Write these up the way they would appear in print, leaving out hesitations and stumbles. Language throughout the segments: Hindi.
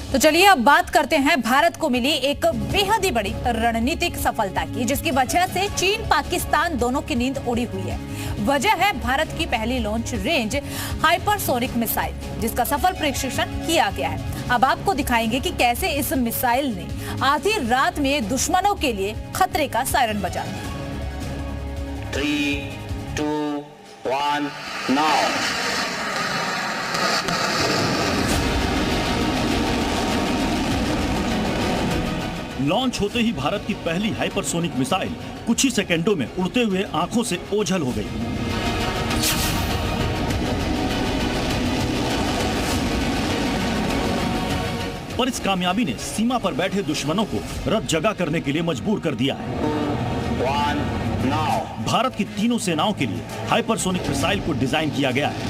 तो चलिए अब बात करते हैं भारत को मिली एक बेहद ही बड़ी रणनीतिक सफलता की, जिसकी वजह से चीन पाकिस्तान दोनों की नींद उड़ी हुई है। वजह है भारत की पहली लॉन्च रेंज हाइपरसोनिक मिसाइल, जिसका सफल परीक्षण किया गया है। अब आपको दिखाएंगे कि कैसे इस मिसाइल ने आधी रात में दुश्मनों के लिए खतरे का सायरन बजा दिया। 3, 2, 1, now। लॉन्च होते ही भारत की पहली हाइपरसोनिक मिसाइल कुछ ही सेकंडों में उड़ते हुए आंखों से ओझल हो गई। पर इस कामयाबी ने सीमा पर बैठे दुश्मनों को रत जगा करने के लिए मजबूर कर दिया है। भारत की तीनों सेनाओं के लिए हाइपरसोनिक मिसाइल को डिजाइन किया गया है,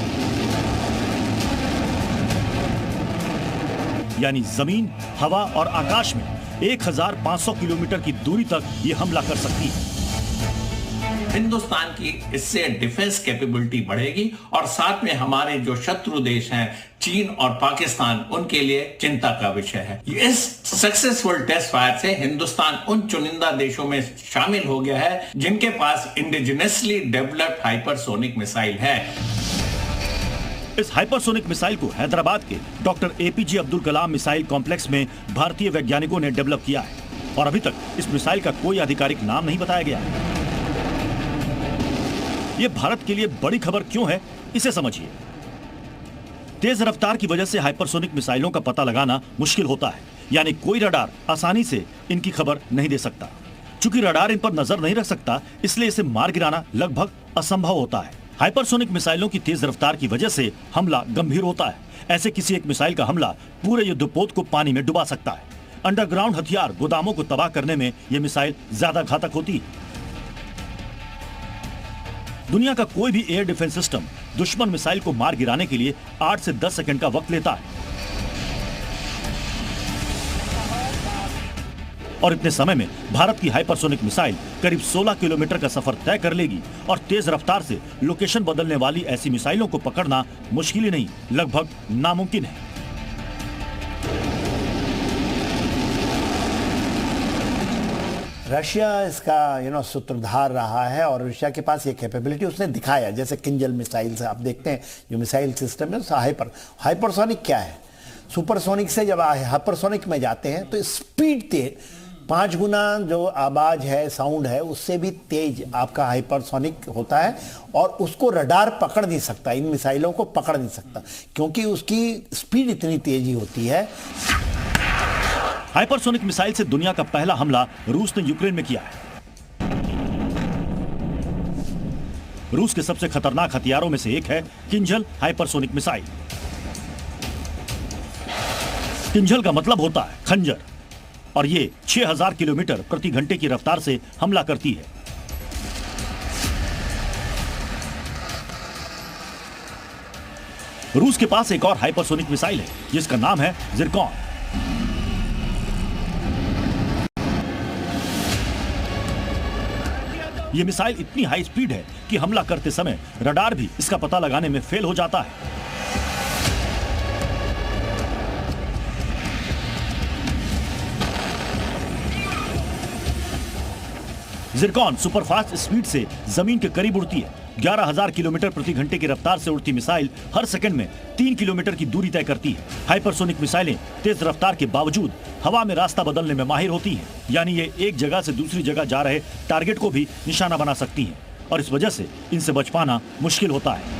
यानी जमीन, हवा और आकाश में 1500 किलोमीटर की दूरी तक ये हमला कर सकती है। हिंदुस्तान की इससे डिफेंस कैपेबिलिटी बढ़ेगी और साथ में हमारे जो शत्रु देश हैं चीन और पाकिस्तान, उनके लिए चिंता का विषय है। इस सक्सेसफुल टेस्ट फायर से हिंदुस्तान उन चुनिंदा देशों में शामिल हो गया है जिनके पास इंडिजिनसली डेवलप्ड हाइपरसोनिक मिसाइल है। इस हाइपरसोनिक मिसाइल को हैदराबाद के doctor APJ Abdul Kalam missile complex में भारतीय वैज्ञानिकों ने डेवलप किया है और अभी तक इस मिसाइल का कोई आधिकारिक नाम नहीं बताया गया है। ये भारत के लिए बड़ी खबर क्यों है, इसे समझिए। तेज रफ्तार की वजह से हाइपरसोनिक मिसाइलों का पता लगाना मुश्किल होता है, यानी कोई रडार आसानी से इनकी खबर नहीं दे सकता। चूंकि रडार इन पर नजर नहीं रख सकता, इसलिए इसे मार गिराना लगभग असंभव होता है। हाइपरसोनिक मिसाइलों की तेज रफ्तार की वजह से हमला गंभीर होता है। ऐसे किसी एक मिसाइल का हमला पूरे युद्धपोत को पानी में डुबा सकता है। अंडरग्राउंड हथियार गोदामों को तबाह करने में यह मिसाइल ज्यादा घातक होती है। दुनिया का कोई भी एयर डिफेंस सिस्टम दुश्मन मिसाइल को मार गिराने के लिए 8 से 10 सेकंड का वक्त लेता है और इतने समय में भारत की हाइपरसोनिक मिसाइल करीब 16 किलोमीटर का सफर तय कर लेगी और तेज रफ्तार से लोकेशन बदलने वाली ऐसी मिसाइलों को पकड़ना मुश्किल ही नहीं, लगभग नामुमकिन है। रशिया इसका सूत्रधार रहा है और रशिया के पास ये कैपेबिलिटी उसने दिखाया, जैसे किंजल मिसाइल से आप देखते हैं जो मिसाइल सिस्टम है। हाइपरसोनिक क्या है? सुपरसोनिक से जब हाइपरसोनिक में जाते हैं तो स्पीड तेज 5 गुना जो आवाज है, साउंड है, उससे भी तेज आपका हाइपरसोनिक होता है और उसको रडार पकड़ नहीं सकता, इन मिसाइलों को पकड़ नहीं सकता क्योंकि उसकी स्पीड इतनी तेजी होती है। हाइपरसोनिक मिसाइल से दुनिया का पहला हमला रूस ने यूक्रेन में किया है। रूस के सबसे खतरनाक हथियारों में से एक है किंजल हाइपरसोनिक मिसाइल। किंजल का मतलब होता है खंजर और ये 6000 किलोमीटर प्रति घंटे की रफ्तार से हमला करती है। रूस के पास एक और हाइपरसोनिक मिसाइल है जिसका नाम है जिरकॉन। यह मिसाइल इतनी हाई स्पीड है कि हमला करते समय रडार भी इसका पता लगाने में फेल हो जाता है। जिरकॉन सुपरफास्ट स्पीड से जमीन के करीब उड़ती है। 11000 किलोमीटर प्रति घंटे की रफ्तार से उड़ती मिसाइल हर सेकंड में 3 किलोमीटर की दूरी तय करती है। हाइपरसोनिक मिसाइलें तेज रफ्तार के बावजूद हवा में रास्ता बदलने में माहिर होती हैं, यानी ये एक जगह से दूसरी जगह जा रहे टारगेट को भी निशाना बना सकती हैं और इस वजह से इनसे बच पाना मुश्किल होता है।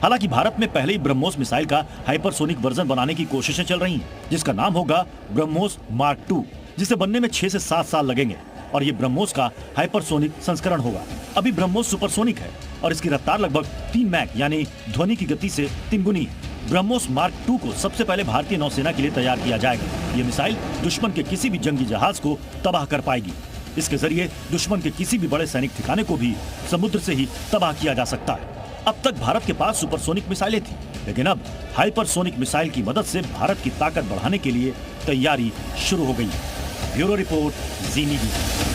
हालांकि भारत में पहले ही ब्रह्मोस मिसाइल का हाइपरसोनिक वर्जन बनाने की कोशिशें चल रही हैं, जिसका नाम होगा ब्रह्मोस मार्क 2, जिसे बनने में 6 से 7 साल लगेंगे और ये ब्रह्मोस का हाइपरसोनिक संस्करण होगा। अभी ब्रह्मोस सुपरसोनिक है और इसकी रफ्तार लगभग 3 मैक यानी ध्वनि की गति से 3 गुनी है। ब्रह्मोस मार्क 2 को सबसे पहले भारतीय नौसेना के लिए तैयार किया जाएगा। ये मिसाइल दुश्मन के किसी भी जंगी जहाज को तबाह कर पाएगी। इसके जरिए दुश्मन के किसी भी बड़े सैनिक ठिकाने को भी समुद्र से ही तबाह किया जा सकता है। अब तक भारत के पास सुपरसोनिक मिसाइलें थी, लेकिन अब हाइपरसोनिक मिसाइल की मदद से भारत की ताकत बढ़ाने के लिए तैयारी शुरू हो गई है। ब्यूरो रिपोर्ट, जी न्यूज़।